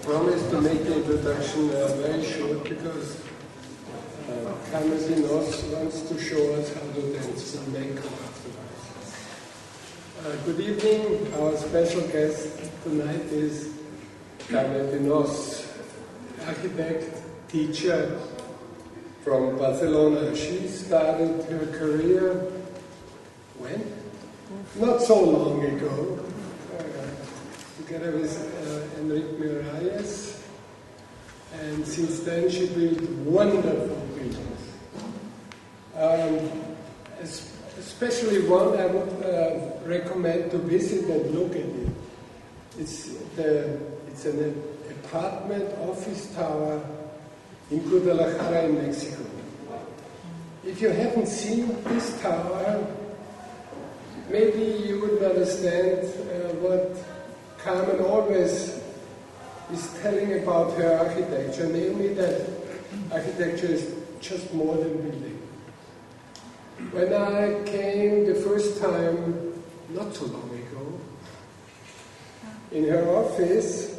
promised to make the introduction very short because Carme Pinòs wants to show us how to dance flamenco afterwards. Good evening. Our special guest tonight is Carme Pinòs, architect, teacher from Barcelona. She started her career when? Not so long ago, together with Enrique Miralles, and since then she built wonderful buildings. Especially one I would recommend to visit and look at it. It's an apartment office tower in Guadalajara in Mexico. If you haven't seen this tower, maybe you wouldn't understand what Carmen always is telling about her architecture, namely that architecture is just more than building. When I came the first time, not so long ago, in her office,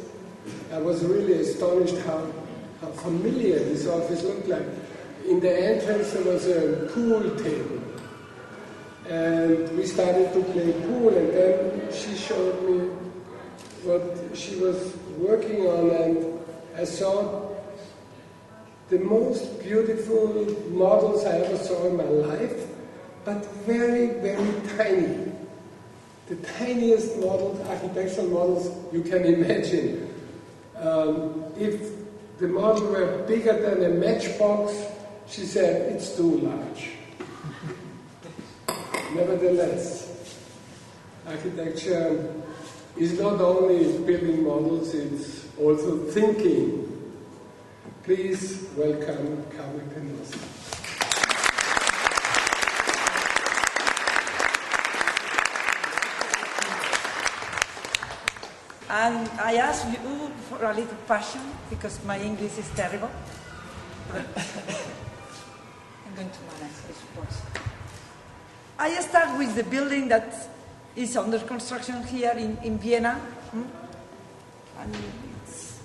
I was really astonished how familiar this office looked like. In the entrance there was a pool table, and we started to play pool, and then she showed me what she was working on, and I saw the most beautiful models I ever saw in my life, but very, very tiny. The tiniest models, architectural models you can imagine. If the model were bigger than a matchbox, she said, it's too large. Nevertheless, architecture is not only building models, it's also thinking. Please welcome Carme Pinòs. And I ask you for a little passion, because my English is terrible. I'm going to manage, I suppose. I start with the building that is under construction here in Vienna. And it's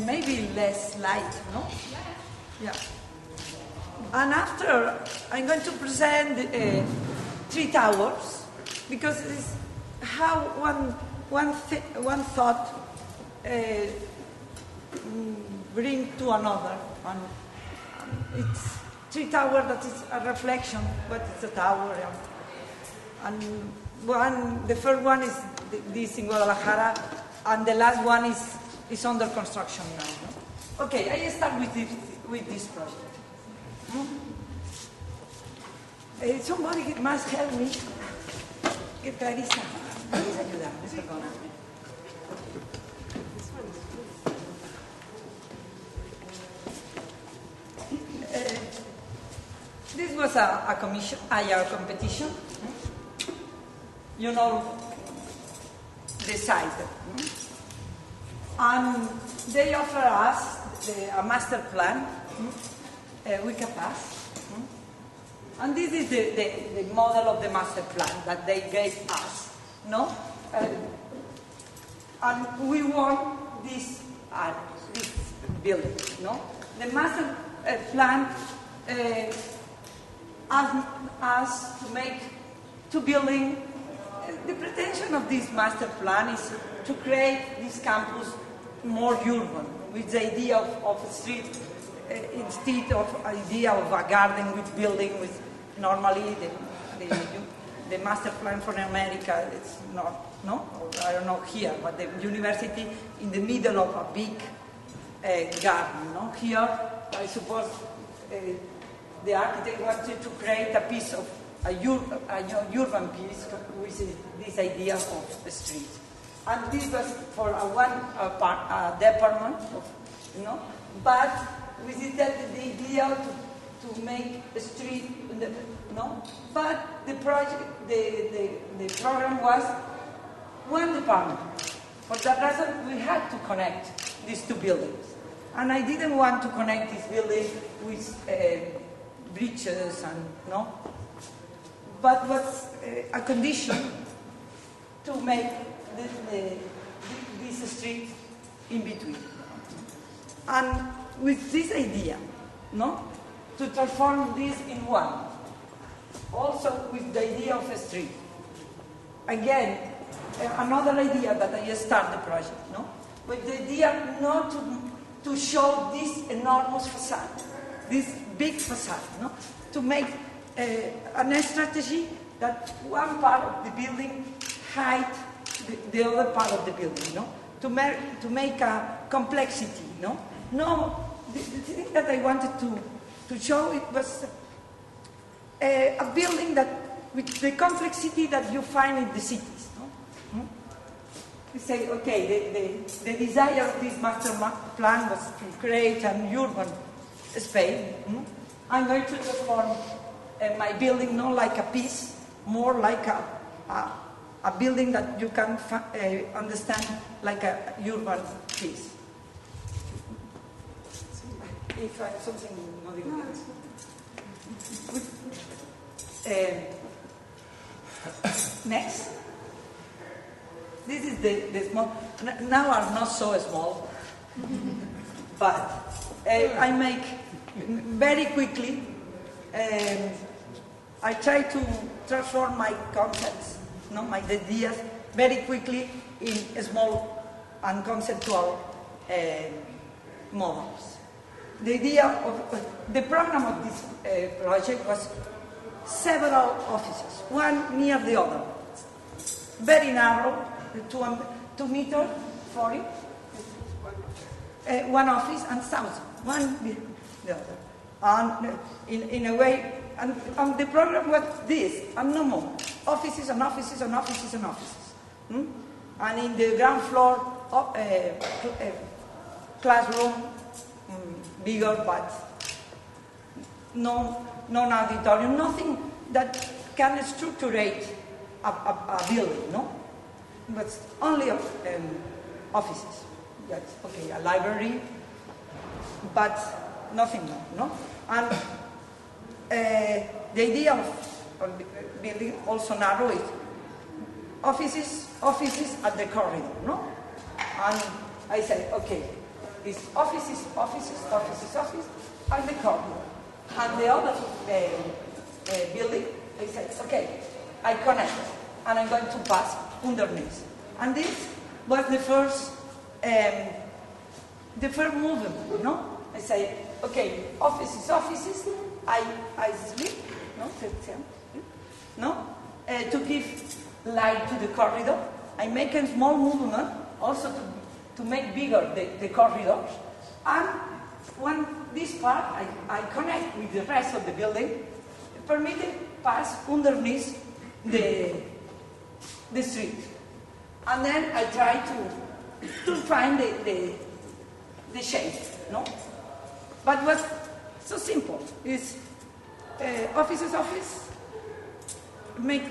maybe less light, no? Yeah. And after, I'm going to present 3 towers, because it's how one thought bring to another. And it's 3 towers that is a reflection, but it's a tower. And the first one is this in Guadalajara, and the last one is under construction now. No? Okay, I start with this project. Somebody must help me. Que Clarisa, ¿puedes ayudarme? Perdóname. This was a competition. You know the site. And they offer us a master plan, we can pass. And this is the model of the master plan that they gave us, no? And we want this building, no? The master plan asked us to make 2 buildings. The pretension of this master plan is to create this campus more urban, with the idea of a street instead of idea of a garden with building. With normally the master plan for America, it's not, no, I don't know here, but the university in the middle of a big garden. No, here I suppose the architect wanted to create a piece of a urban piece with this idea of the street. And this was for one department, but we did the idea to make a street, no? But the project, the program was one department. For that reason, we had to connect these 2 buildings. And I didn't want to connect this building with bridges and, no? But was a condition to make this street in between. And with this idea, no, to transform this in one. Also with the idea of a street. Again, another idea that I start the project, no? With the idea not to show this enormous facade, this big facade, no? To make a strategy that one part of the building hide the other part of the building, no? To make a complexity, no? No, the thing that I wanted to show it was a building that with the complexity that you find in the cities, no? We say, okay, the desire of this master plan was to create an urban space. I'm going to transform my building not like a piece, more like a building that you can understand like a urban piece. If I have something not in next. This is the small, now are not so small, but I make very quickly, I try to transform my concepts, no, my ideas, very quickly in small and conceptual models. The idea of the program of this project was several offices, one near the other, very narrow, 2 meters, 40, one office and 1,000, one behind the other. And in a way, and the program was this, and no more, offices and offices and offices and offices. And in the ground floor, classroom, bigger, but no auditorium, nothing that can structurate a building, no? But only offices. Yes, okay, a library, but nothing more, no? And the idea of building also narrow is offices at the corridor, no? And I say, okay, it's offices, and the corridor. And the other building, I said, okay, I connect, and I'm going to pass underneath. And this was the first movement, no? I say, okay, offices, I sleep, no? To give light to the corridor. I make a small movement also to make bigger the corridors. And when this part, I connect with the rest of the building, permitting pass underneath the street. And then I try to find the shape, no? But what's so simple is office, make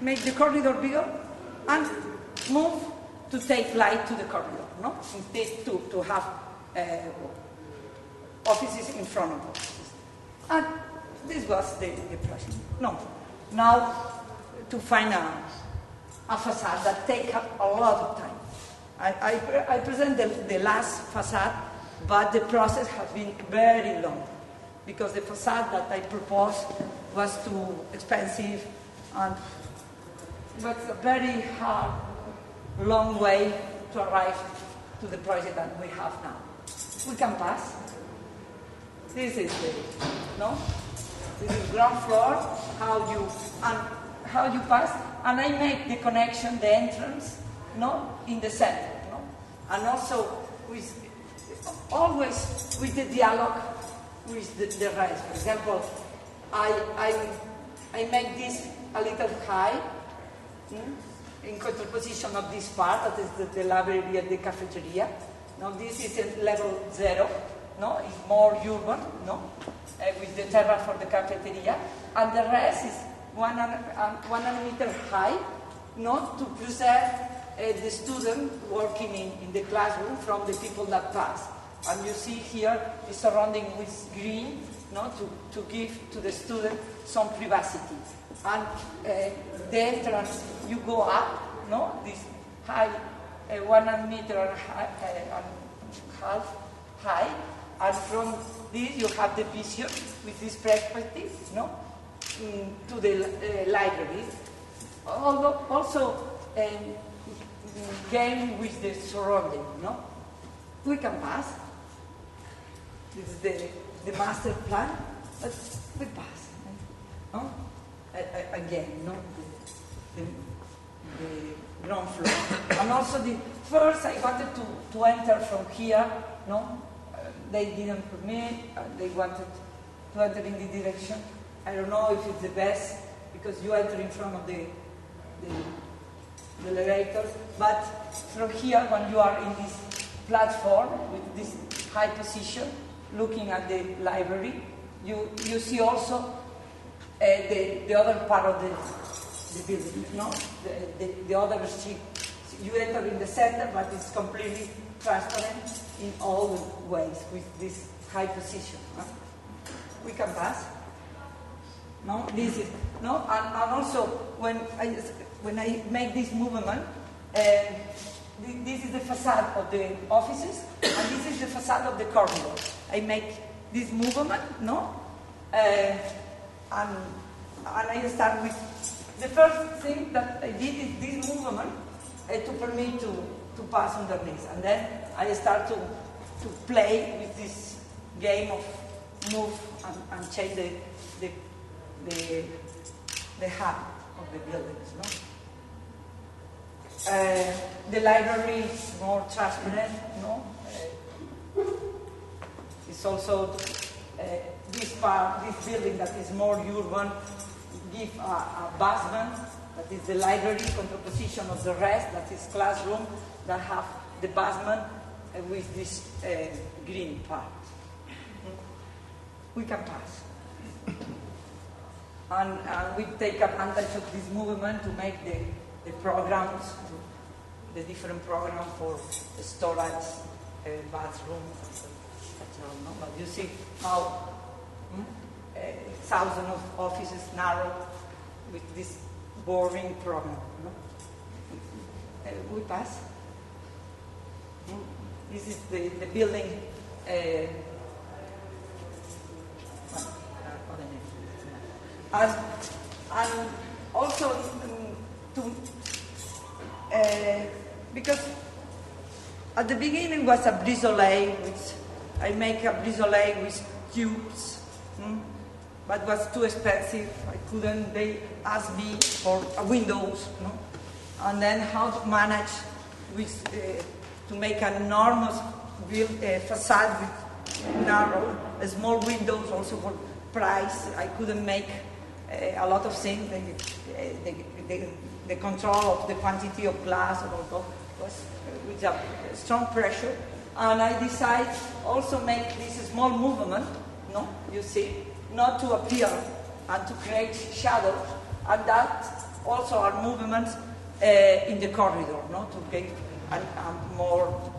the corridor bigger and move to take light to the corridor, no? Instead to have offices in front of us. And this was the project. No. Now, to find a facade that takes up a lot of time. I present the last facade, but the process has been very long because the facade that I proposed was too expensive and it was a very hard, long way to arrive to the project that we have now. We can pass. This is this is ground floor, how you pass, and I make the connection, the entrance, in the center, and also always with the dialogue with the rest. For example, I make this a little high, in contraposition of this part, that is the library and the cafeteria. Now this is at level 0, it's more urban, with the terrace for the cafeteria, and the rest is 1 meter high, to preserve the student working in the classroom from the people that pass. And you see here the surrounding with green, to give to the student some privacy. And the entrance, you go up, this high, 1 meter and half high, and from this you have the vision with this perspective, no, to the library. Although also game with the surrounding, no. We can pass. This is the master plan, but we pass. No? Again, no, the ground floor. And also first I wanted to enter from here, no? They didn't permit, they wanted to enter in the direction. I don't know if it's the best, because you enter in front of the elevator, but from here, when you are in this platform with this high position, looking at the library, you see also the other part of the building, no? The other street. You enter in the center, but it's completely transparent in all the ways with this high position. Huh? We can pass. No, this is no, and also when I make this movement, this is the facade of the offices, and this is the facade of the corridor. I make this movement, no, and I start with the first thing that I did is this movement to permit to pass underneath, and then I start to play with this game of move and change the height of the buildings, no? The library is more transparent, no? It's also this building that is more urban, give a basement, that is the library, contraposition of the rest, that is classroom, that have the basement with this green part. We can pass. And we take advantage of this movement to make the programs, the different programs for storage, bathroom, etc. No? But you see how thousands of offices narrow with this boring program. No? We pass. This is the building. And also because at the beginning was a brisole, which I make a brisole with tubes, but was too expensive. I couldn't. They asked me for windows, no? And then how to manage with to make an enormous facade with narrow, small windows, also for price. I couldn't make a lot of things. The control of the quantity of glass was with a strong pressure, and I decided also make this small movement. No, you see, not to appear and to create shadows, and that also are movements in the corridor, no, to get more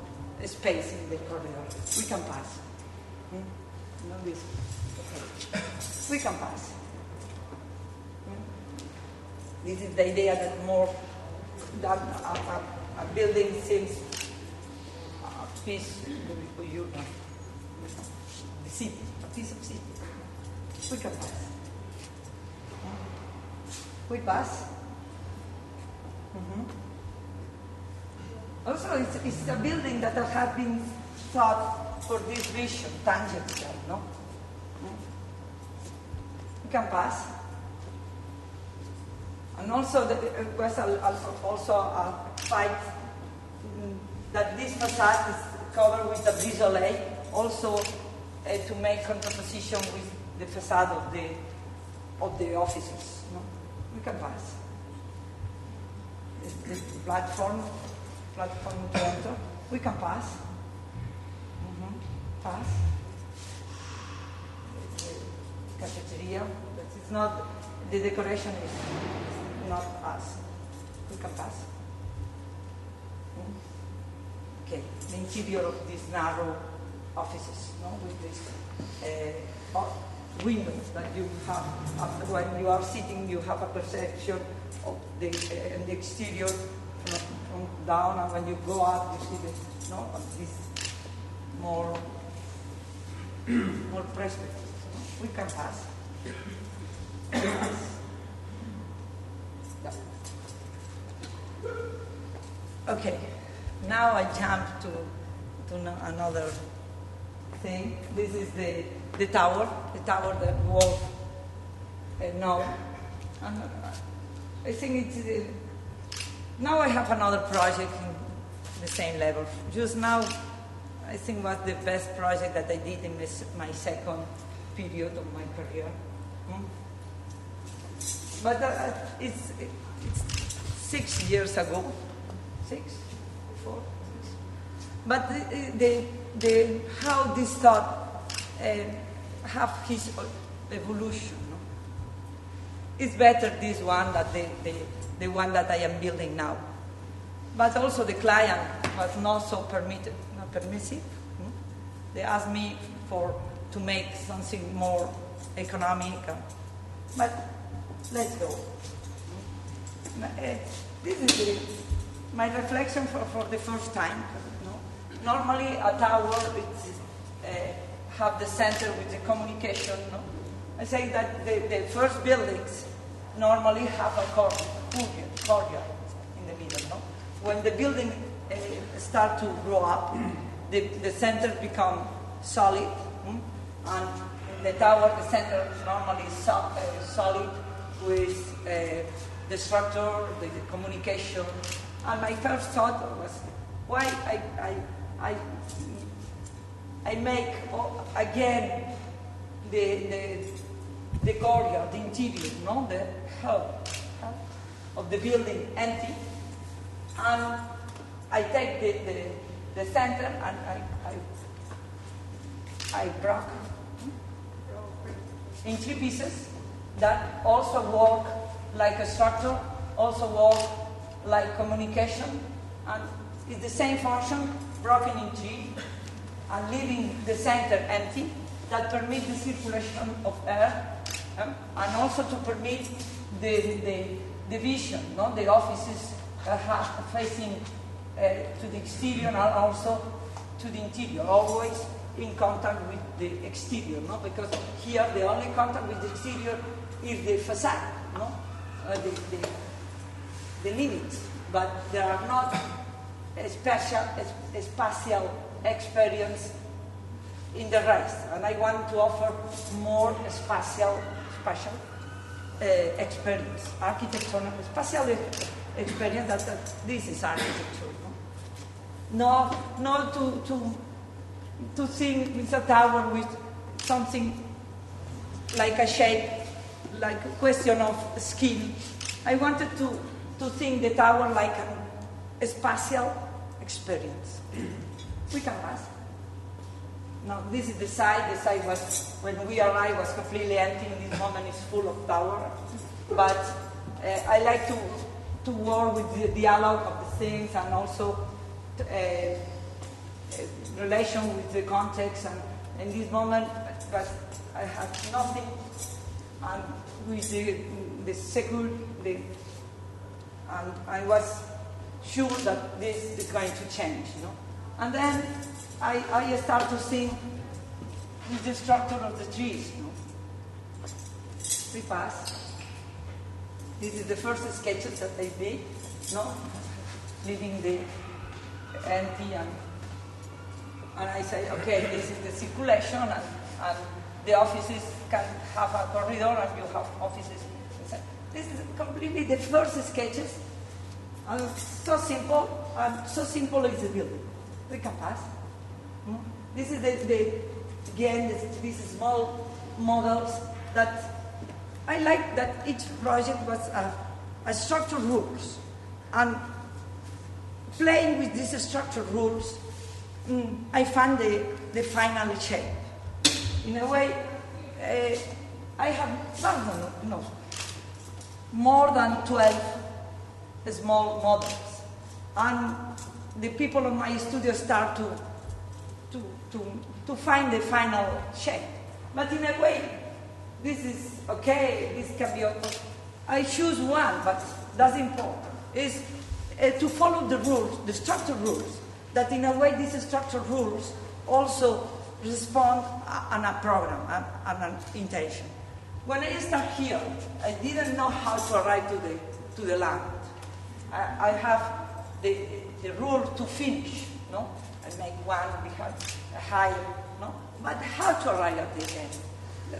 space in the corridor. We can pass. No, this. Okay. We can pass. This is the idea that more that a building seems a piece of you, the city, a piece of city. We can pass. We pass. Also, it's a building that has been thought for this vision, tangible, no? We can pass. And also, there was also a fight that this facade is covered with a brisole, also to make contraposition with the facade of the offices. No? We can pass. The platform to enter. We can pass. Pass. The cafeteria, but it's not. The decoration is not us. We can pass. Okay, the interior of these narrow offices, no, with these windows that you have. When you are sitting, you have a perception of the exterior from come down, and when you go up, you see this more perspective. We can pass. Yeah. Okay, now I jump to another thing. This is the tower that Wolf know. And I think it's now I have another project in the same level. Just now, I think was the best project that I did in my second period of my career. But it's 6 years ago. 6, 4, 6. But the how this thought have his evolution. No? It's better this one than the one that I am building now. But also the client was not so permissive. They asked me to make something more economic. But let's go. This is my reflection for the first time. Normally a tower have the center with the communication. No? I say that the first buildings normally have a courtyard in the middle. No? When the building start to grow up, the center become solid, and the tower, the center normally is solid with the structure, the communication. And my first thought was, why I make again the courtyard, the interior, the hub of the building empty, and I take the center and I broke in 3 pieces that also work like a structure, also work like communication, and it's the same function, broken in 3, and leaving the center empty, that permit the circulation of air, and also to permit the vision, the offices facing to the exterior and also to the interior, always in contact with the exterior, because here the only contact with the exterior is the facade, the limits, but there are not a spatial experience in the rest, and I want to offer more spatial experience, architectural spatial experience. That this is architecture, not to think with a tower with something like a shape, like a question of skill. I wanted to think the tower like a spatial experience. We can pass. Now this is the side. The side was, when we arrived, was completely empty. In this moment it's full of tower. But I like to work with the dialogue of the things, and also relation with the context. And in this moment, but I had nothing. And with the security, and I was sure that this is going to change, And then I start to think with the structure of the trees, We pass. This is the first sketches that I did, leaving the empty, and I say, okay, this is the circulation, and the offices can have a corridor, and you have offices inside. This is completely the first sketches, and so simple is the building. We can pass. This is these small models that I like, that each project was a structured rules, and playing with these structured rules, I found the final shape. In a way, I have more than 12 small models, and the people in my studio start to find the final shape. But in a way, this is okay. This can be okay. I choose one, but that's important. to follow the rules, the structure rules, that in a way these structure rules also respond on a program, on an intention. When I start here, I didn't know how to arrive to the land. I have the rule to finish, no? I make one behind a high, no? But how to arrive at the end?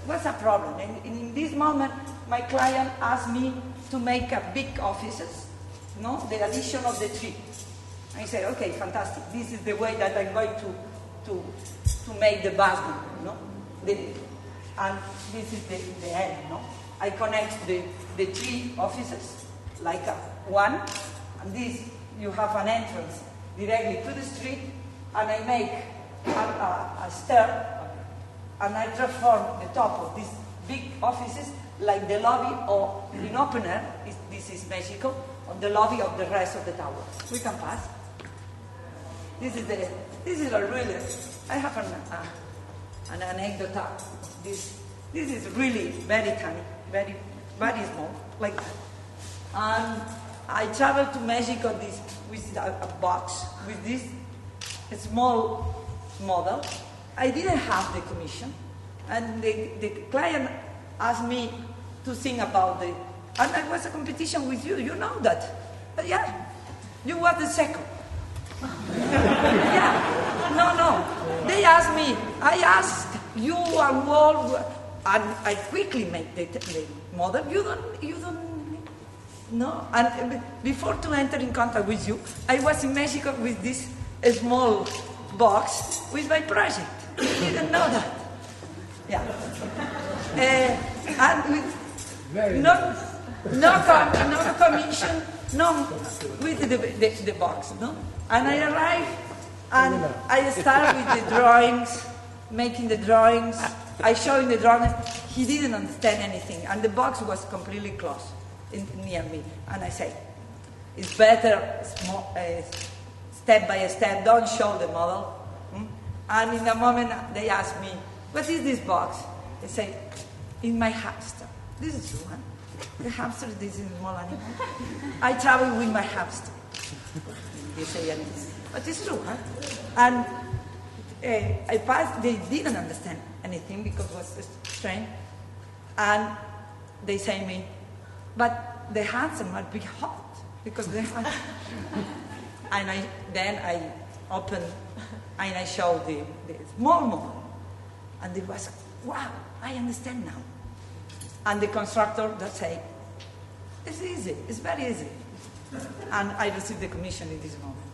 What's a problem? And in this moment, my client asked me to make a big offices, no? The addition of the tree. I said, okay, fantastic. This is the way that I'm going to make the basement, no? And this is the end, no? I connect the three offices like one, and this you have an entrance directly to the street, and I make a stair, and I transform the top of these big offices like the lobby, or in open air, this is Mexico, on the lobby of the rest of the tower. We can pass. This is a really, I have an anecdote. This is really very tiny, very small, like that. And I traveled to Mexico with a box with this small model. I didn't have the commission, and the client asked me to think about and I was a competition with you know that. But yeah, you were the second. Yeah, no. They asked me, I asked you and all, and I quickly make the model. You don't, no. And before to enter in contact with you, I was in Mexico with this small box with my project. You didn't know that. Yeah. And with no commission, no, with the box, no? And I arrived, and I start with the drawings, making the drawings. I show him the drawings. He didn't understand anything, and the box was completely closed near me. And I say, it's better step by step. Don't show the model. And in a moment, they ask me, what is this box? I say, in my hamster. This is true, huh? The hamster, this is a small animal. I travel with my hamster. They say anything. But it's true, huh? And I passed, they didn't understand anything because it was strange. And they say to me, but the hamster must be hot because they have. And then I open and I show the small model. And it was, wow, I understand now. And the constructor that say, it's easy, it's very easy. And I received the commission in this moment.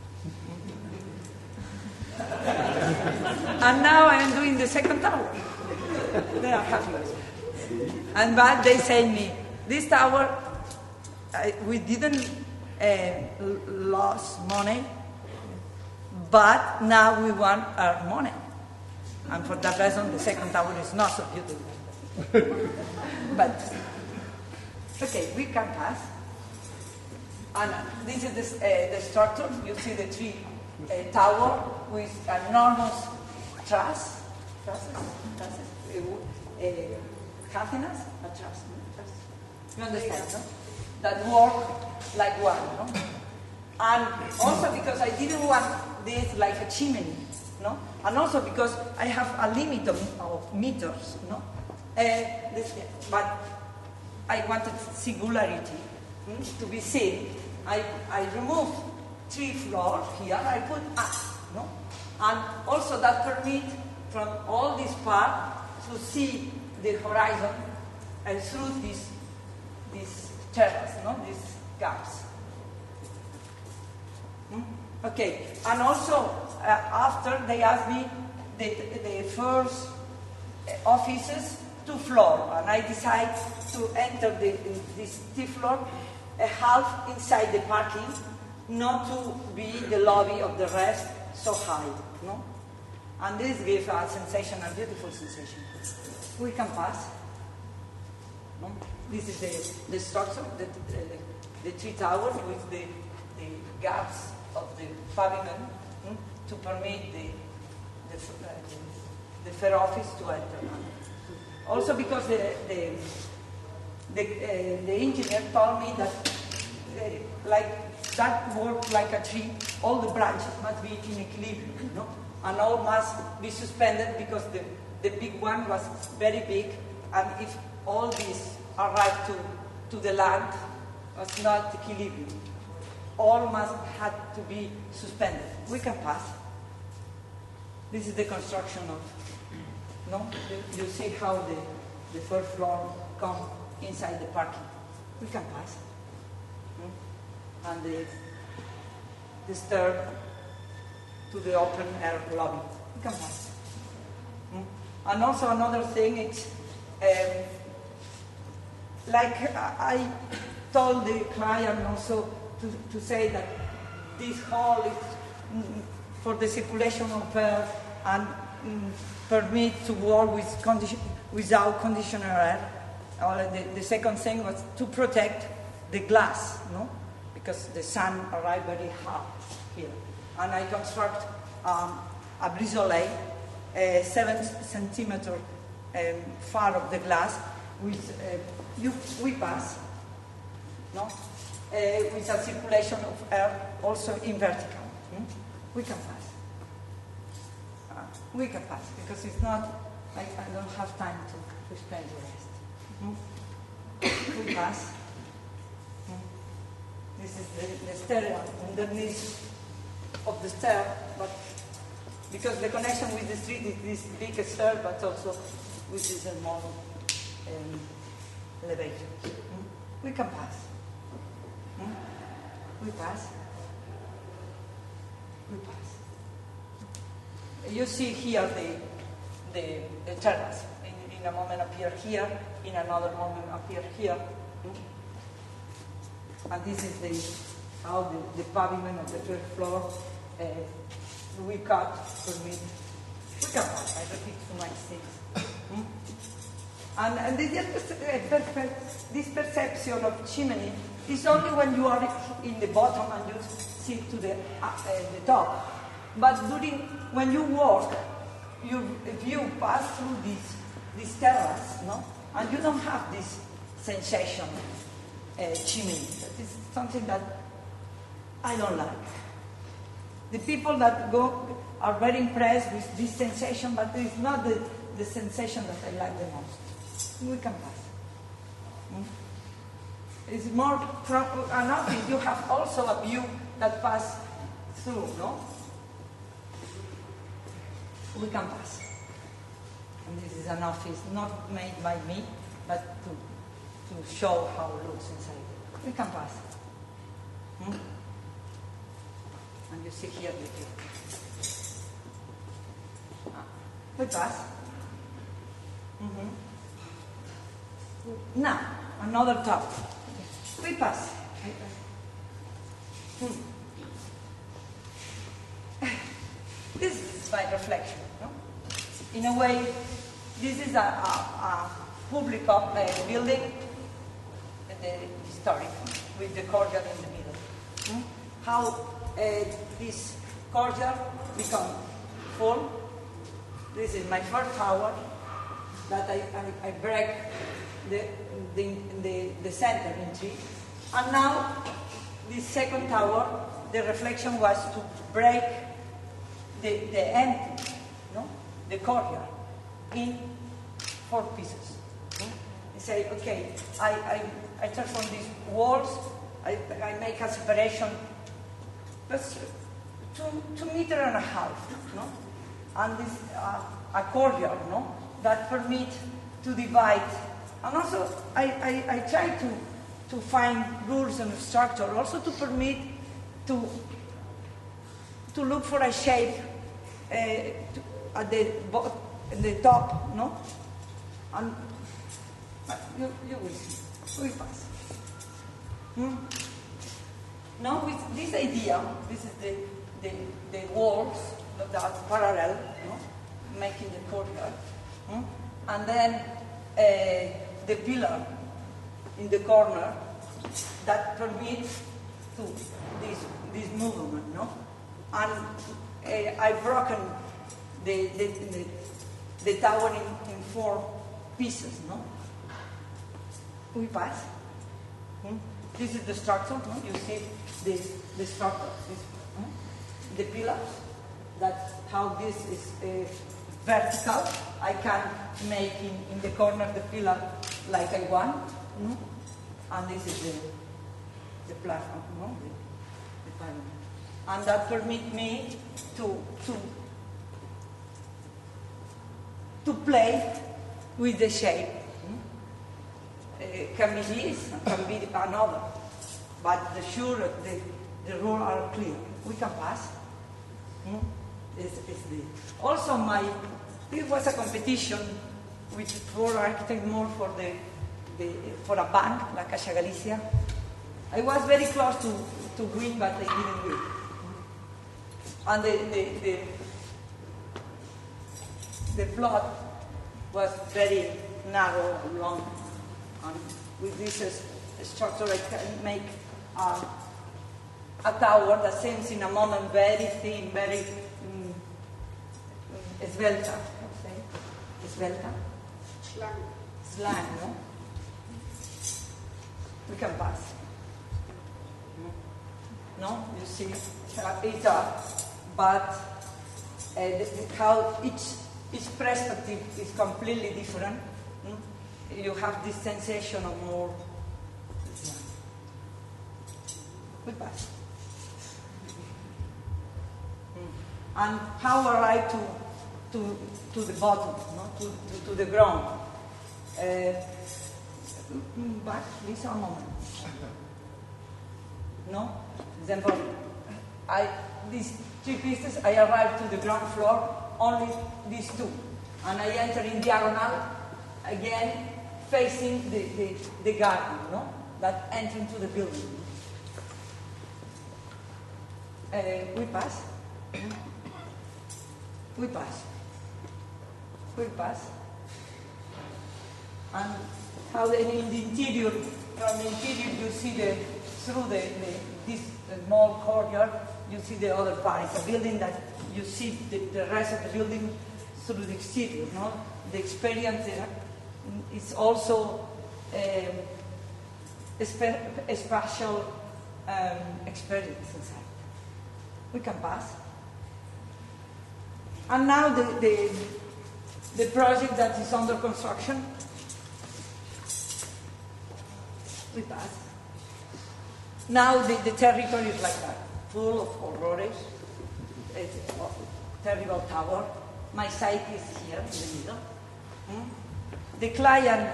And now I am doing the second tower. They are happy with it. And but they say me, this tower, we didn't lose money, but now we want our money. And for that reason, the second tower is not so beautiful. But, okay, we can pass. And this is the structure. You see the tree tower with enormous trusses, cadenas, a truss. You understand, no? That work like one, no? And also because I didn't want this like a chimney, no? And also because I have a limit of meters, no? But I wanted singularity to be seen. I removed 3 floors here. I put up, no, and also that permit from all this part to see the horizon through these terrace, no, these gaps. Okay, and also after they asked me the first offices 2 floors, and I decided to enter this 3 floor, a half inside the parking, not to be the lobby of the rest so high, no? And this gives a sensation, a beautiful sensation. We can pass. No? This is the structure, the 3 towers with the gaps of the pavement to permit the fair office to enter. Also because the engineer told me that like that works like a tree, all the branches must be in equilibrium, no? And all must be suspended because the big one was very big, and if all these arrived to the land, was not equilibrium. All must have to be suspended. We can pass. This is the construction of, no? You see how the first floor come inside the parking. We can pass. And the stair to the open air lobby. We can pass. And also another thing, it's like I told the client also to say that this hall is for the circulation of air and permit to work without conditioner air. The second thing was to protect the glass, no? Because the sun arrived very hard here. And I construct a brise-soleil, 7 centimeter far of the glass, with we pass, no? With a circulation of air also in vertical. We can pass. We can pass because it's not, I don't have time to explain the rest. We pass. This is the stair underneath of the stair, but because the connection with the street is this big stair, but also with this small elevator. We can pass. We pass. We pass. You see here the terrace. In a moment appear here, in another moment appear here. And this is how the pavement of the first floor we cut for me. We can pass. I repeat too much things. And this perception of chimney is only when you are in the bottom and you see to the top. But when you walk, if you pass through this terrace, no, and you don't have this sensation chimney. That is something that I don't like. The people that go are very impressed with this sensation, but it's not the sensation that I like the most. We can pass. It's more an office. You have also a view that pass through, no? We can pass. And this is an office not made by me, but to show how it looks inside. We can pass. And you see here the view. We pass. Now, another top. We pass. This is my reflection. No? In a way, this is a public building, the historic, with the courtyard in the middle. How this courtyard become full. This is my first tower that I break the center in three. And now, this second tower, the reflection was to break the end, no? The courtyard, in 4 pieces. I say, okay, I transform these walls, I make a separation, but 2.5 meters, no? And this a courtyard, no? That permit to divide. And also, I try to find rules and structure, also to permit to look for a shape at the top, no? And you will see. We pass. Now with this idea, this is the walls that are parallel, no? Making the courtyard, and then the pillar in the corner that permits to this movement, no? And I've broken the tower in 4 pieces, no? We pass. This is the structure. No? You see the structure, the pillars. That's how this is vertical. I can make in the corner the pillar like I want. No? And this is the platform, no? the panel. And that permits me to play with the shape. Can be this, can be another. But the rules are clear. We can pass. Also, it was a competition with 4 architects more for a bank, La Caixa Galicia. I was very close to win, but I didn't win. And the plot was very narrow and long. And with this structure, I can make a tower that seems in a moment very thin, very esbelta. Esbelta? Slang, no? We can pass. No? You see, it's but how each perspective is completely different. You have this sensation of more. We pass. And how arrive to the bottom, no? to the ground. Back, please, a moment. No? Example, these 3 pieces, I arrive to the ground floor, only these 2. And I enter in diagonal, again, facing the garden, no? That enter into the building. We pass. We pass. We pass. And how in the interior, from the interior you see through this small courtyard, you see the other part. It's a building that you see the rest of the building through the exterior, no? The experience there is also a spatial experience inside. We can pass. And now the project that is under construction, we pass. Now the territory is like that, full of horrors, it's a terrible tower. My site is here in the middle. The client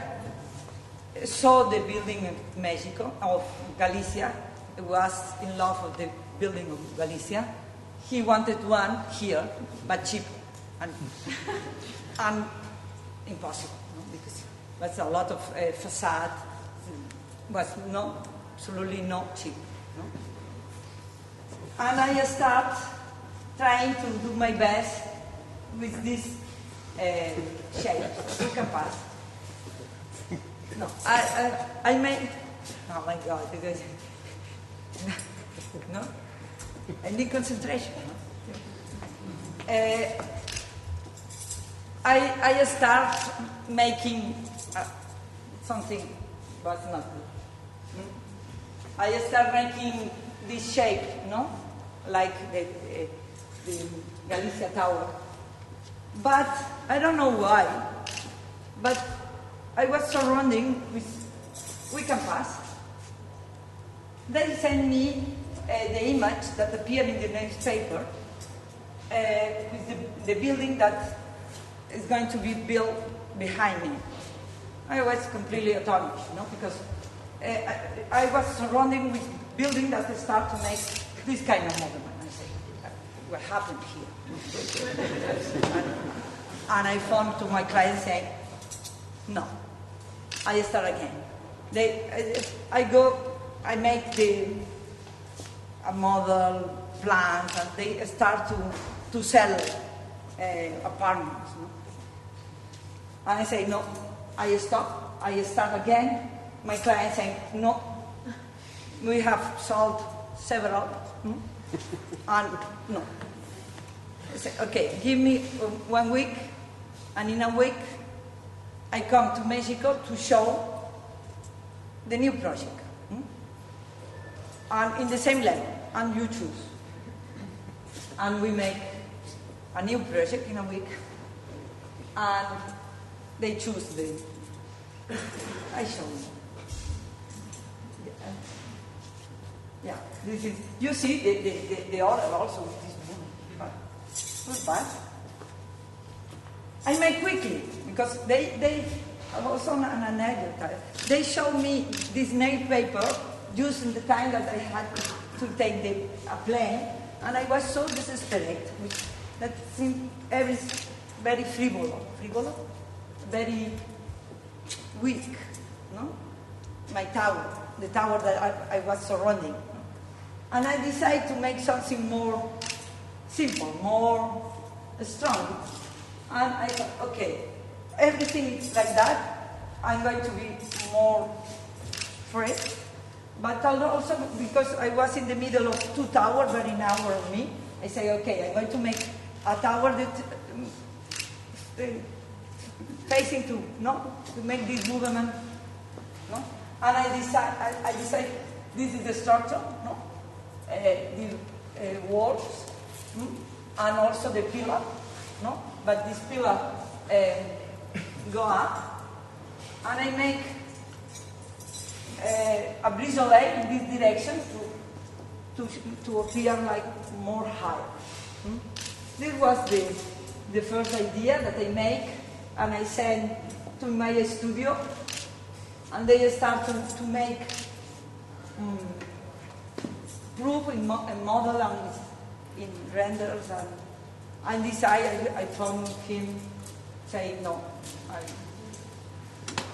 saw the building in Mexico, of Galicia. He was in love with the building of Galicia. He wanted one here, but cheap and impossible, no? Because that's a lot of facade. Was absolutely not cheap. No? And I start trying to do my best with this shape. You can pass. No, I made. Oh my God! Because no, I need concentration. No? I start making something, but not good. I start making this shape, no, like the Galicia Tower. But I don't know why. But I was surrounding with. We can pass. They sent me the image that appeared in the newspaper with the building that is going to be built behind me. I was completely astonished, no, because I was surrounding with building that start to make this kind of movement. I say, what happened here? And I phoned to my client saying, no. I start again. I make a model plans, and they start to sell apartments. No? And I say, no. I stop. I start again. My client saying, no. We have sold several. And no. I say, okay, give me 1 week. And in a week, I come to Mexico to show the new project. and in the same level, and you choose. And we make a new project in a week, and they choose the. I show you. Yeah, this is. You see the order also with this movie. Not bad. I make quickly because they also an anecdote. They show me this nail paper using the time that I had to take a plane, and I was so desperate. That seemed very frivolo, very weak, no? My tower, the tower that I was surrounding. And I decided to make something more simple, more strong. And I thought, okay, everything is like that. I'm going to be more fresh. But also because I was in the middle of two towers very narrow on me, I say, okay, I'm going to make a tower that facing to make this movement, no? And I decide this is the structure, no? The walls, and also the pillar, no? But this pillar go up, and I make a brisole in this direction to appear like more high. This was the first idea that I make, and I send to my studio, and they start to make proof in model and in renders, and this I found him saying no,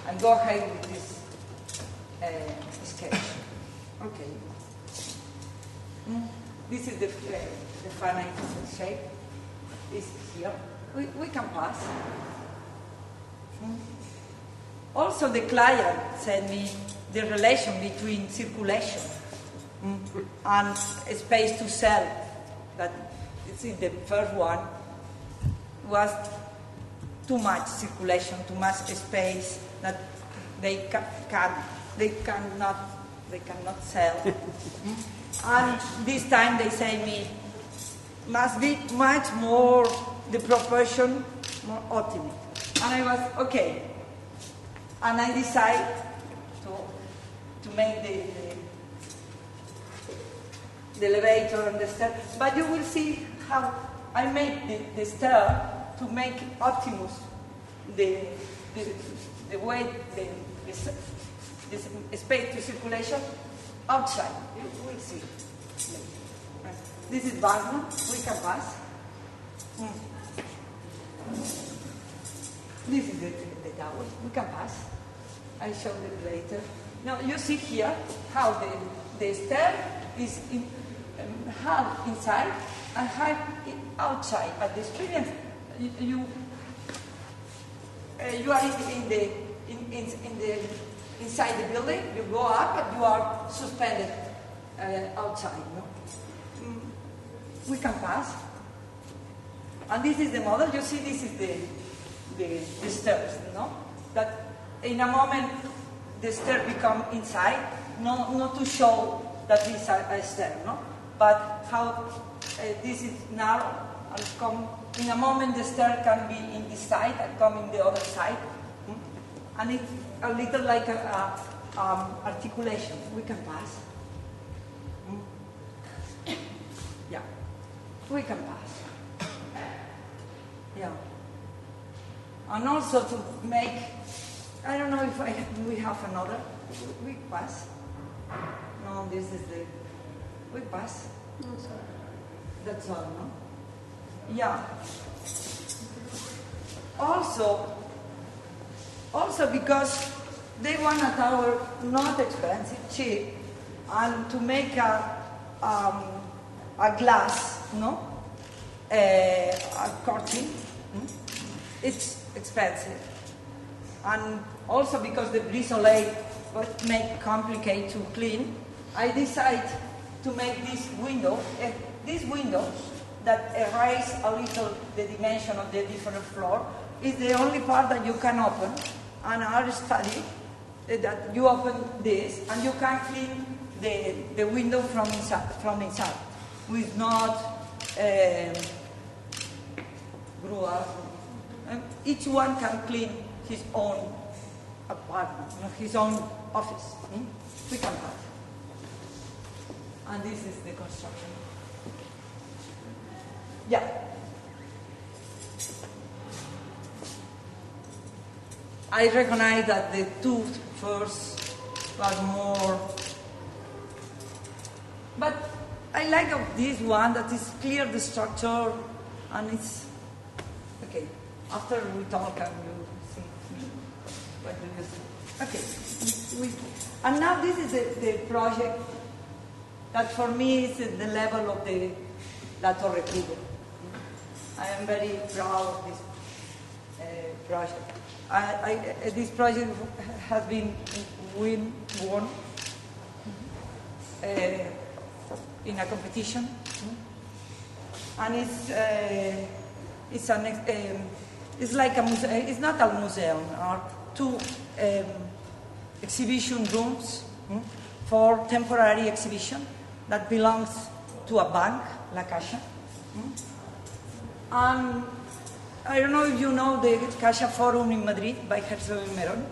I go ahead with this sketch. Okay. This is the finite shape. Is here. We can pass. Also, the client sent me the relation between circulation and space to cell. That it's in the first one was too much circulation, too much space that they cannot sell. And this time they say me must be much more the proportion more optimal. And I was okay. And I decide to make the elevator and the stair. But you will see how I make the stair to make optimus the way the space to circulation outside. You will see. This is Wagner. We can pass. This is the tower. We can pass. I show it later. Now you see here how the stair is half inside and half outside. At the experience, you are in the inside the building. You go up, and you are suspended outside. No? We can pass. And this is the model. You see, this is the stairs, no? That in a moment the stair become inside, not to show that it's a stair, no? But how this is narrow and come in a moment the stair can be in this side and come in the other side, and it's a little like a articulation. We can pass. Yeah, we can pass. Yeah. And also to make, I don't know if we have another. We pass. No, this is we pass. That's all, no? Yeah. Also because they want a tower not expensive, cheap, and to make a glass, no? A curtain, it's expensive. And also because the brisole would make complicated to clean, I decide to make this window that erase a little the dimension of the different floor, is the only part that you can open. And our study that you open this and you can clean the window from inside with not growers. Each one can clean his own apartment, his own office. We can have. And this is the construction. Yeah. I recognize that the two first were more, but I like of this one that is clear the structure and it's okay. After we talk and you see what do you think? Okay. And now this is the project that for me is at the level of the La Torre Cubo. I am very proud of this project. This project has been won in a competition, and it's like a museum. It's not a museum. Are two exhibition rooms for temporary exhibition that belongs to a bank, La Caixa. And I don't know if you know the Caixa Forum in Madrid by Herzog and Merón.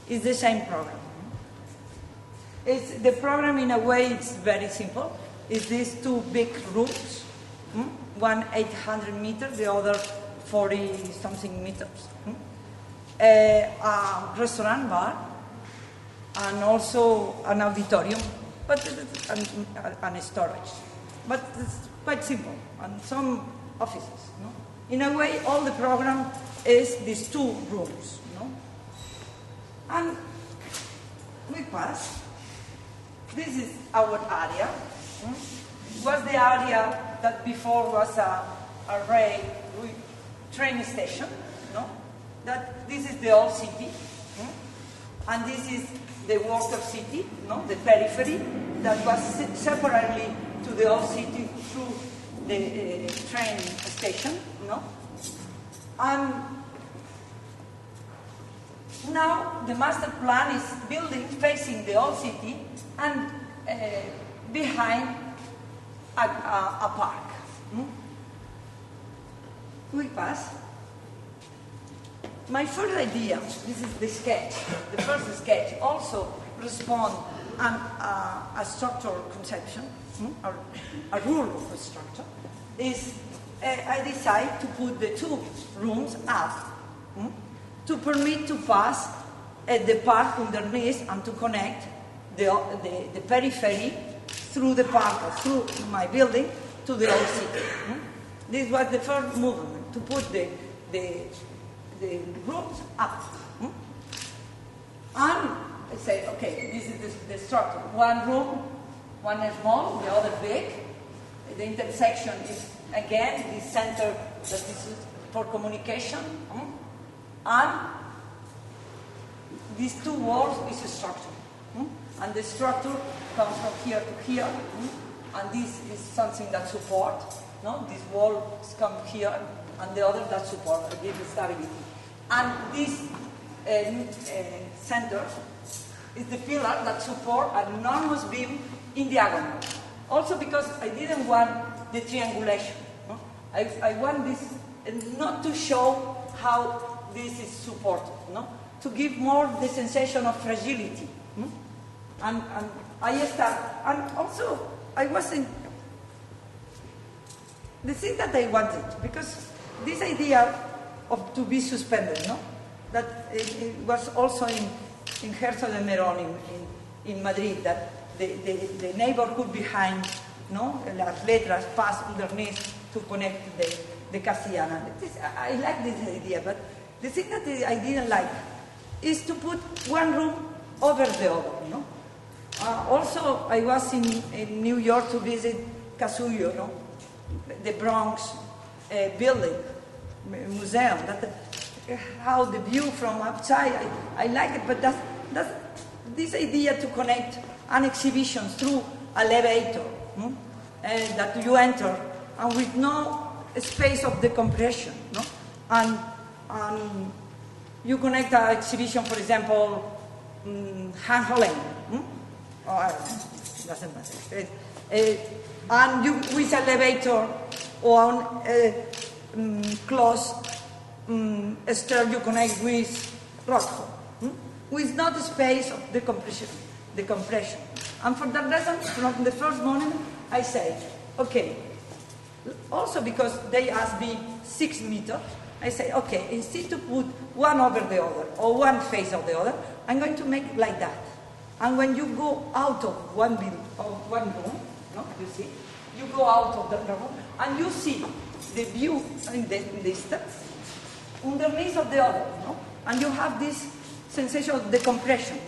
It's the same program. The program in a way is very simple. It's these two big rooms, one 800 meters, the other 40 something meters. A restaurant bar and also an auditorium, but and a storage. But it's quite simple, and some offices. No? In a way, all the program is these two rooms. No? And we pass. This is our area. It was the area that before was a train station. No? That this is the old city, and this is the worker city, no? The periphery that was separately to the old city through the train station, no? And now the master plan is building facing the old city and behind a park. We pass. My first idea, this is the sketch, the first sketch, also respond a structural conception, or a rule of a structure, is I decide to put the two rooms up to permit to pass the park underneath and to connect the periphery through the park, or through my building, to the old city. This was the first movement, to put the rooms up. And I say, okay, this is the structure. One room, one is small, the other big. The intersection is, again, the center that is for communication. And these two walls is a structure. And the structure comes from here to here. And this is something that supports. No? These walls come here, and the other that support, give stability. And this center is the pillar that support an enormous beam in diagonal. Also because I didn't want the triangulation. No? I want this not to show how this is supported, no? To give more the sensation of fragility. And I start, and also I wasn't, the thing that I wanted, because this idea of to be suspended, no? That it was also in Herzog and Merón in Madrid, that the neighborhood behind, no? Las letras pass underneath to connect the Castellana. I like this idea, but the thing that I didn't like is to put one room over the other, no? Also, I was in New York to visit Casullo, no? The Bronx building, museum. How the view from outside, I like it, but that's this idea to connect an exhibition through elevator that you enter, and with no space of decompression, no? And you connect an exhibition, for example, hand holding, or I don't know, it doesn't matter. And you, with elevator or close stair, you connect with rock with not the space of the compression. And for that reason, from the first moment, I say, okay, also because they asked me 6 meters, I say, okay, instead to put one over the other or one face of the other, I'm going to make it like that. And when you go out of one room, no, you see, you go out of the room and you see the view in the distance underneath of the other, no? And you have this sensation of decompression.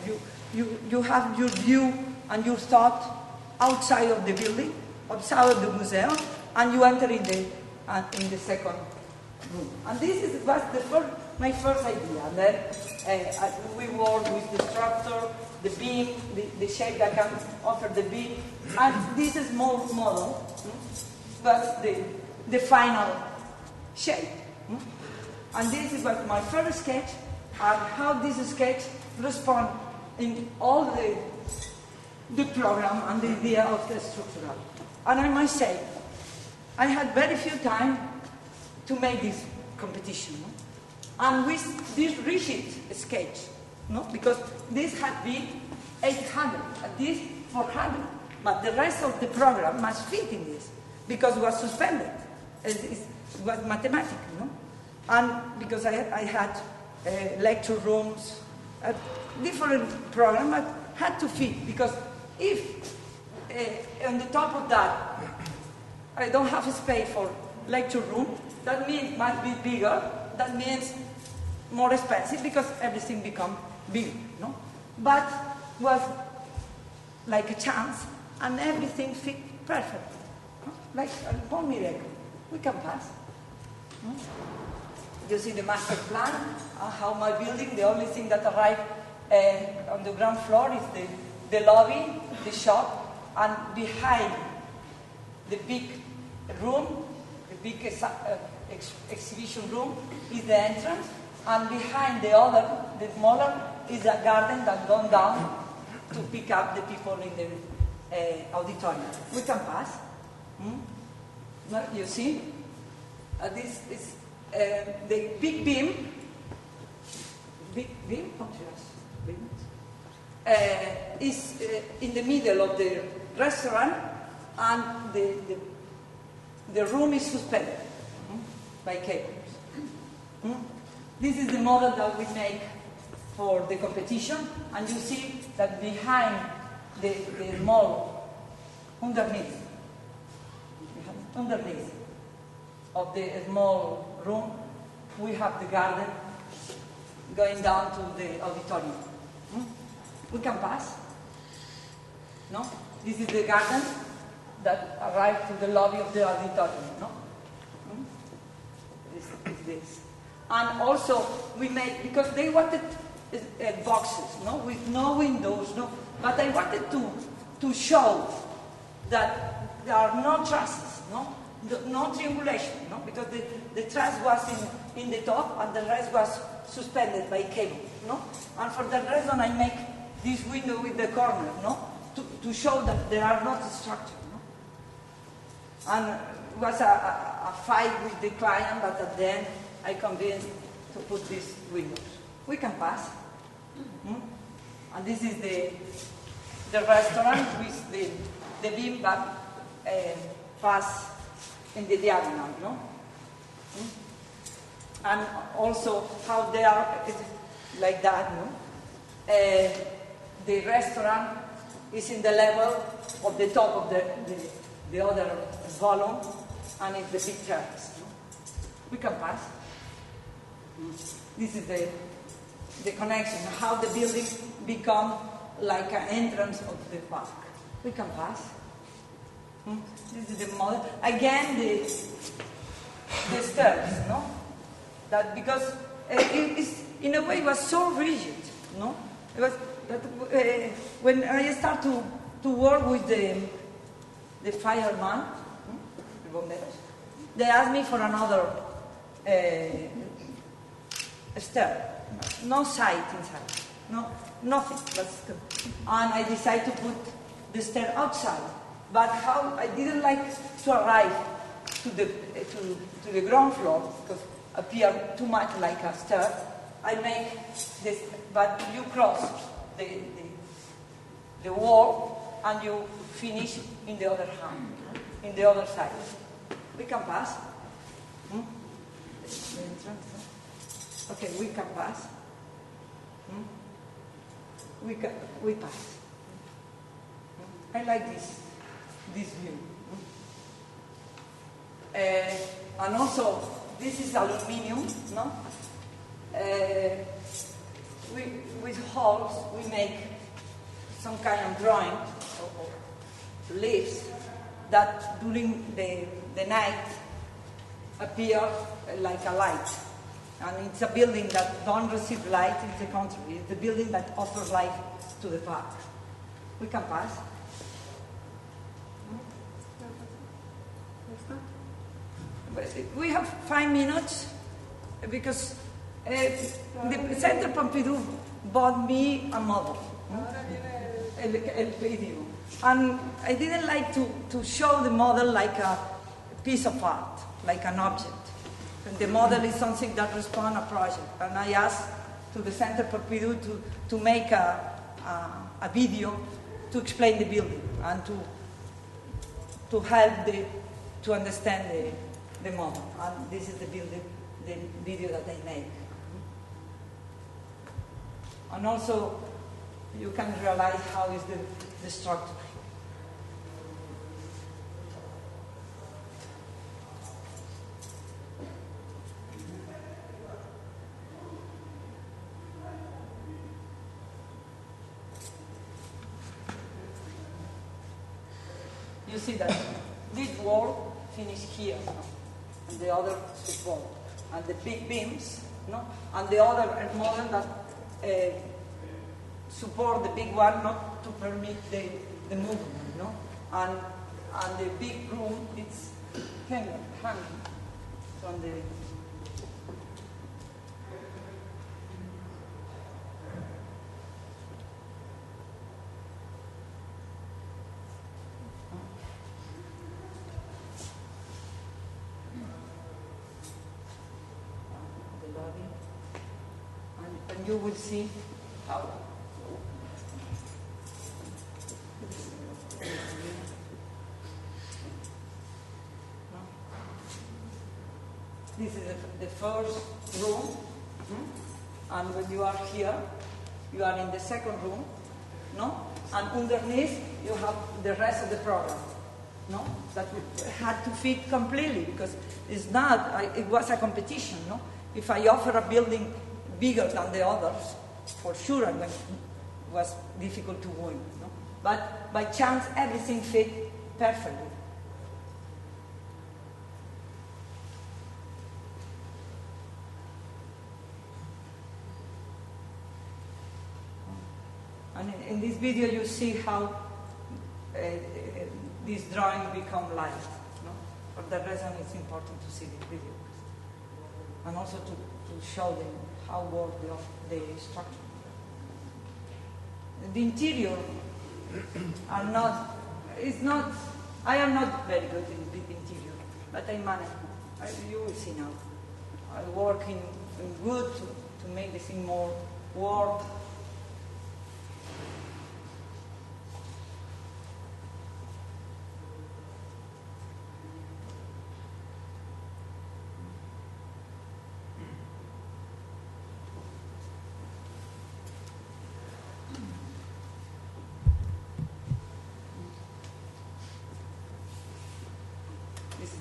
You have your view and your thought outside of the building, outside of the museum, and you enter in the second room. And this was my first idea. And then we work with the structure, the beam, the shape that can offer the beam, and this small model was the final shape. And this is what my first sketch, and how this sketch responds in all the program and the idea of the structural. And I must say, I had very few time to make this competition. No? And with this rigid sketch, no? Because this had been 800, and this 400. But the rest of the program must fit in this, because it was suspended. It was mathematical, no? And because I had lecture rooms, a different program, but had to fit, because if on the top of that I don't have a space for lecture room, that means it must be bigger, that means more expensive, because everything becomes big, no? But was like a chance, and everything fit perfectly, no? Like a small miracle. We can pass. No? You see the master plan, how my building, the only thing that arrived on the ground floor is the lobby, the shop, and behind the big room, the big exhibition room, is the entrance, and behind the smaller, is a garden that goes down to pick up the people in the auditorium. We can pass. No, you see? This is the big beam. Big beam? Is in the middle of the restaurant, and the room is suspended by cables. This is the model that we make for the competition, and you see that behind the small, underneath of the small room, we have the garden going down to the auditorium. We can pass. No? This is the garden that arrived to the lobby of the auditorium. No? This is this. And also we made, because they wanted boxes, no, with no windows, no. But I wanted to show that there are no trusses, no triangulation, no, because the truss was in the top and the rest was suspended by cable, no. And for that reason, I make this window with the corner, no, to show that there are not structure, no. And it was a fight with the client, but at the end, I convinced to put these windows. We can pass. And this is the restaurant with the beam back pass in the diagonal, no? And also how they are like that, no? The restaurant is in the level of the top of the other volume, and it's the big terrace. No? We can pass. This is the connection, how the building become like an entrance of the park. We can pass. This is the model. Again, the stairs, no? That because it is, in a way, it was so rigid, no? It was that when I start to work with the fireman, the bomberos, they asked me for another stair. No side inside. No, nothing. And I decided to put the stair outside. But how I didn't like to arrive to the ground floor because it appeared too much like a stair. I make this, but you cross the wall and you finish in the other hand, in the other side. We can pass. Okay, we can pass. We pass. I like this view. And also, this is aluminium, no? With holes, we make some kind of drawing of leaves that during the night appear like a light. And it's a building that don't receive light, it's the contrary. It's a building that offers light to the park. We can pass. We have 5 minutes because the Center Pompidou bought me a model, el video. And I didn't like to show the model like a piece of art, like an object. And the model is something that responds a project. And I asked to the Center Pompidou to make a video to explain the building and to help to understand the model. And this is the video that I made. And also, you can realize how is the structure. You see that this wall finished here, no? And the other support, and the big beams, no? And the other model that support the big one, not to permit the movement, no? And the big room, it's hanging from the. And you will see how this is the first room, and when you are here, you are in the second room, no? And underneath you have the rest of the program, no? That had to fit completely because it's not. It was a competition, no? If I offer a building bigger than the others, for sure it was difficult to win. No? But by chance, everything fit perfectly. And in this video, you see how this drawing become light. No? For that reason, it's important to see this video. And also to show them how work the structure. The interior are not, I am not very good in the interior, but I manage. You will see now. I work in wood to make the thing more warm.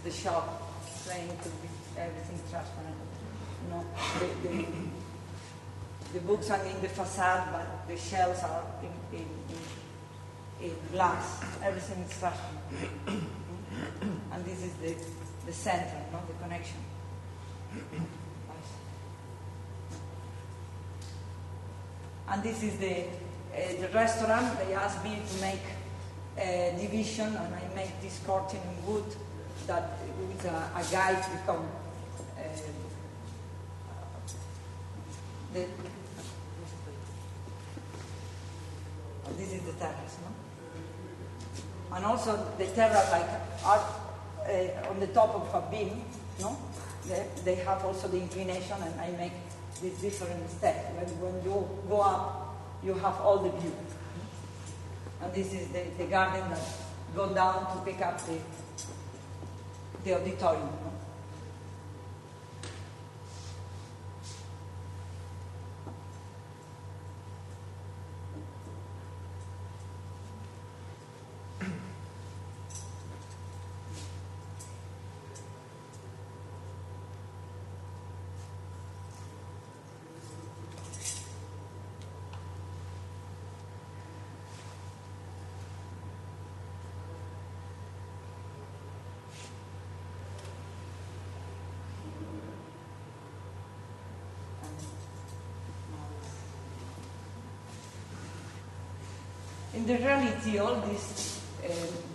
The shop trying to be everything transparent. No, the books are in the facade, but the shelves are in glass. Everything is transparent. And this is the center, no, the connection. And this is the restaurant. They asked me to make a division, and I make this curtain in wood. That with a guide become This is the terrace, no? And also the terrace are on the top of a beam, no? They have also the inclination, and I make these different steps. When you go up, you have all the view. And this is the garden that go down to pick up the auditorium. No? In the reality, all this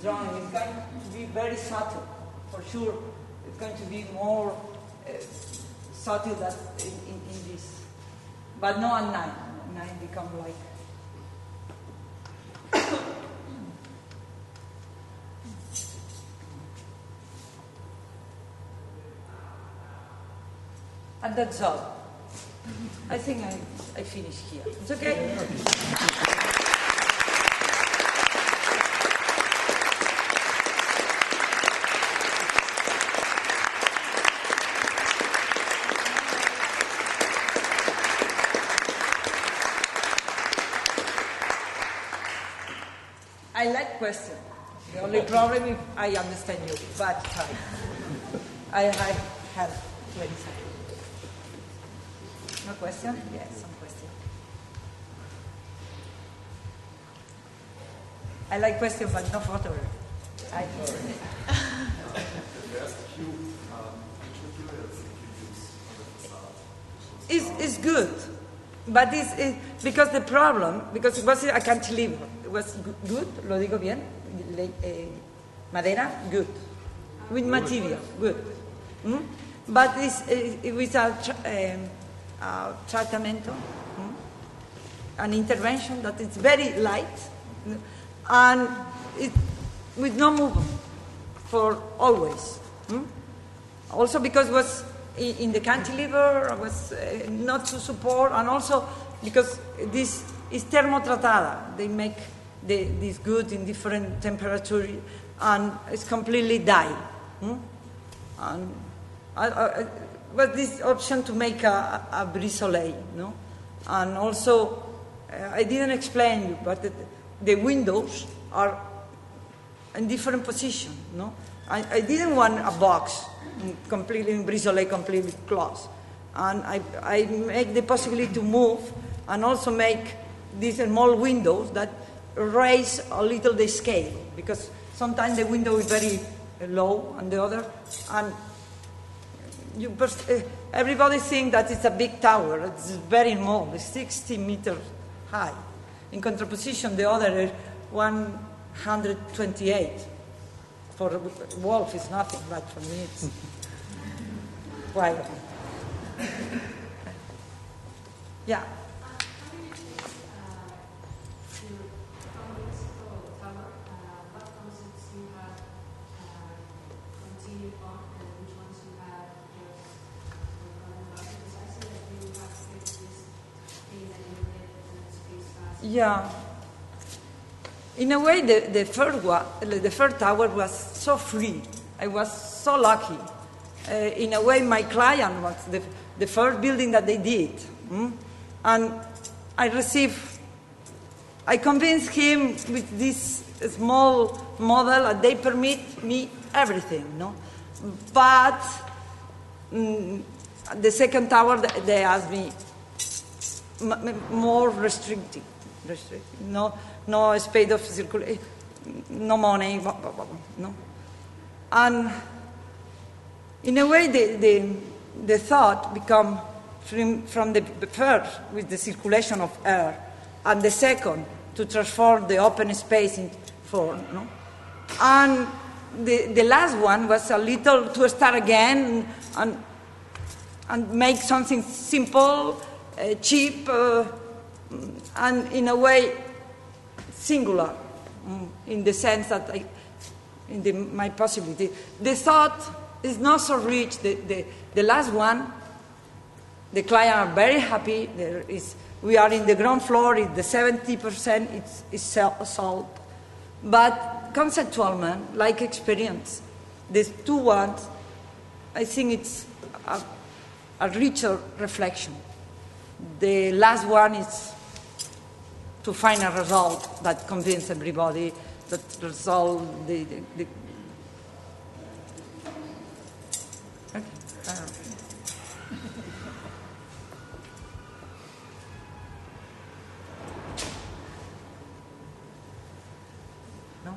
drawing is going to be very subtle. For sure, it's going to be more subtle than in this. But not at night. At night become like... And that's all. I think I finished here. It's okay? I like questions. The only problem is I understand you, but I have plenty. No question? Yes, some question. I like questions, but no photo. It's good, but it's because the problem, because it was a cantilever, it was good, lo digo bien, madera, good, with material, good. But it was a tratamiento, an intervention that is very light, and with no movement for always. Also because it was in the cantilever, was not to support, and also because this is termotratada. They make this good in different temperature, and it's completely dye. And but this option to make a brise-soleil, no? And also, I didn't explain you, but the windows are in different position, no? I didn't want a box completely in brise-soleil, completely closed. And I make the possibility to move and also make these small windows that raise a little the scale, because sometimes the window is very low and the other, and everybody thinks that it's a big tower. It's very small. It's 60 meters high. In contraposition, the other is 128. For a wolf, it's nothing, but for me, it's quite. Yeah. Yeah. In a way, the third tower was so free. I was so lucky. In a way, my client was the first building that they did. And I convinced him with this small model, and they permit me everything, no? But the second tower, they asked me more restrictive. No space of circulation, no money, no. And in a way, the thought become from the first with the circulation of air, and the second to transform the open space in form, no. And the last one was a little to start again and make something simple, cheap. And in a way, singular, in the sense that my possibility. The thought is not so rich. The last one, the client are very happy. We are in the ground floor. The 70% is solved. But conceptual man, like experience, these two ones, I think it's a richer reflection. The last one is to find a result that convinces everybody, that resolve the okay. No?